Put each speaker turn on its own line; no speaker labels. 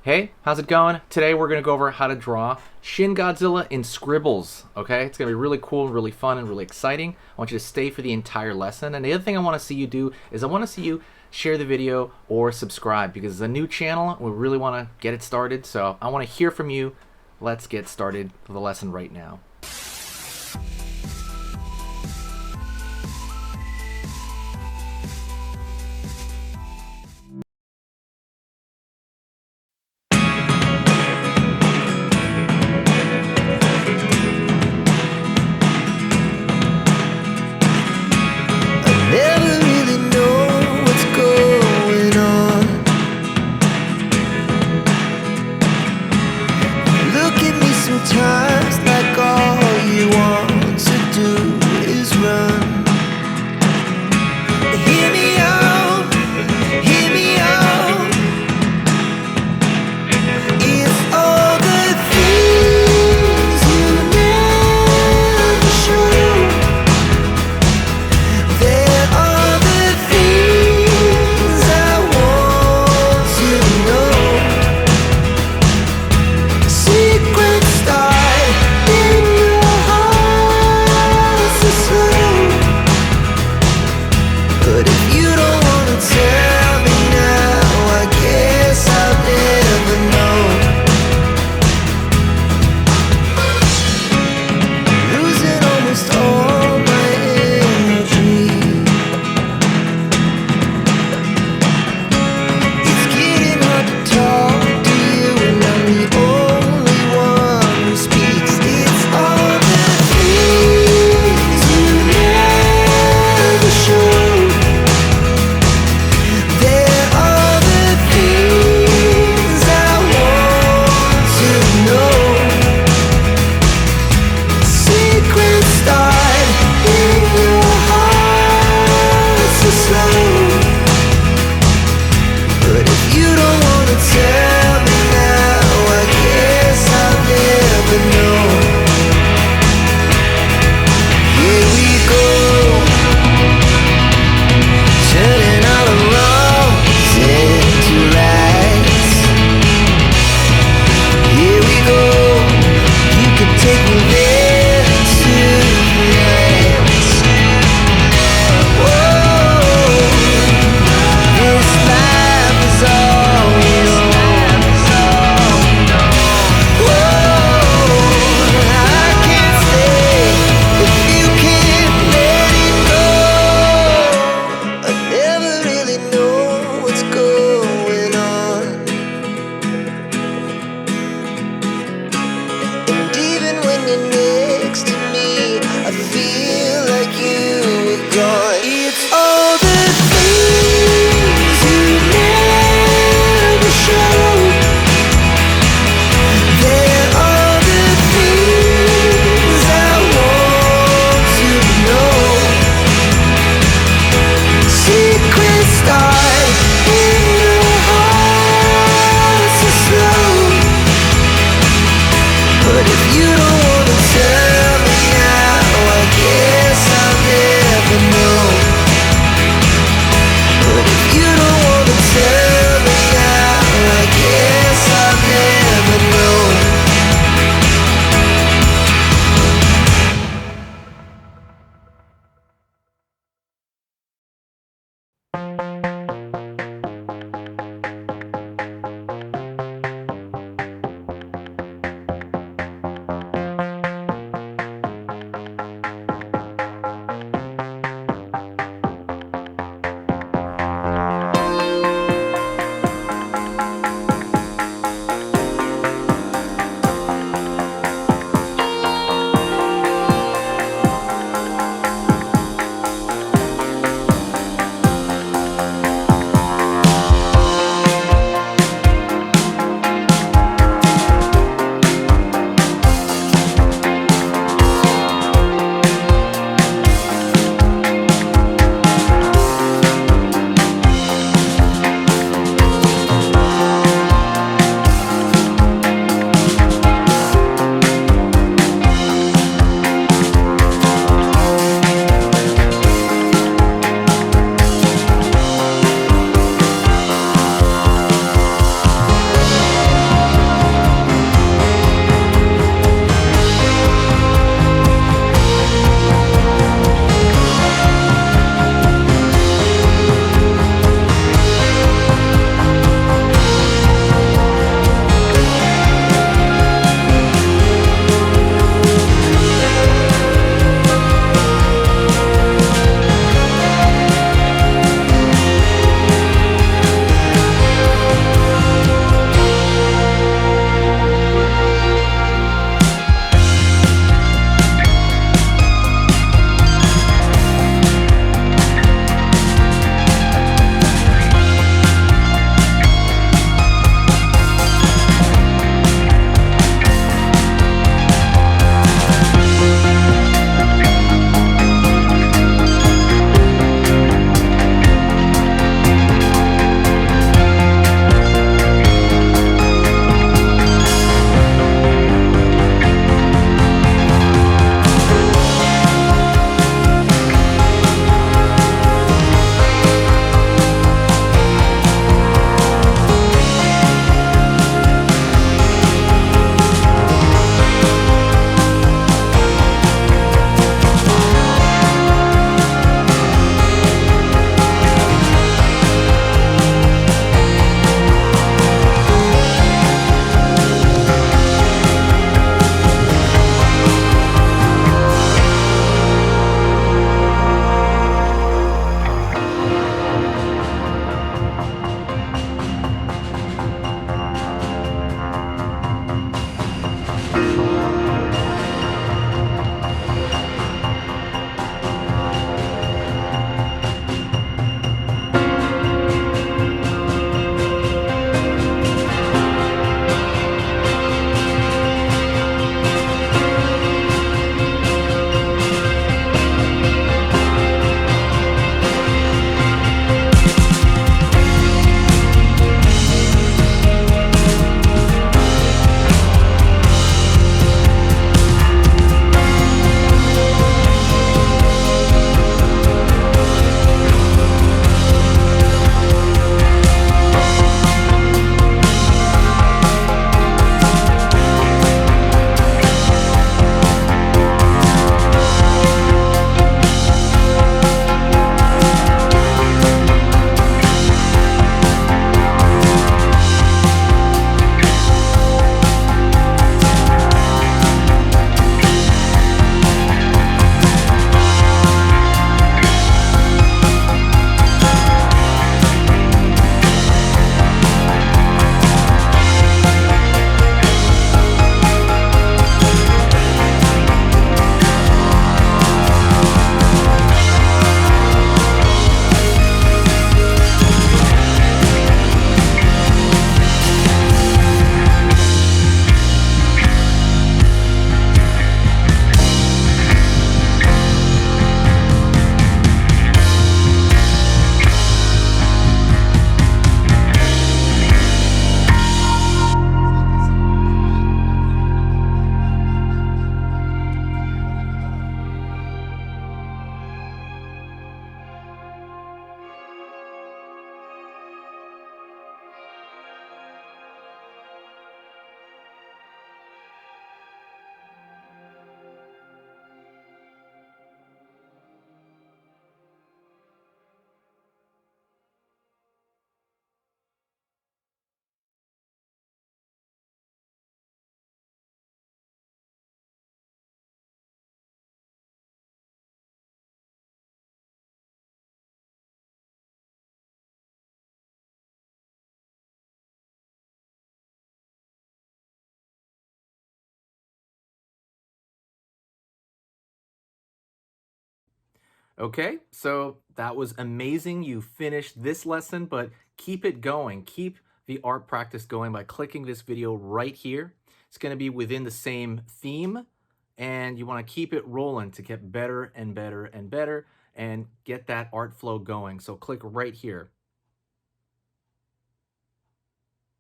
Hey, how's it going? Today we're going to go over how to draw Shin Godzilla in scribbles, okay? It's going to be really cool, really fun, and really exciting. I want you to stay for the entire lesson. And the other thing I want to see you do is I want to see you share the video or subscribe because it's a new channel. We really want to get it started, so I want to hear from you. Let's get started with the lesson right now.
Never really know what's going on. Look at me sometimes like all you want to do is run. Hear me out, hear me out. It's all the things you never show. There are the things I want to know. Secret stars.
Okay, so that was amazing. You finished this lesson, but keep it going. Keep the art practice going by clicking this video right here. It's going to be within the same theme, and you want to keep it rolling to get better and better and better and get that art flow going. So click right here.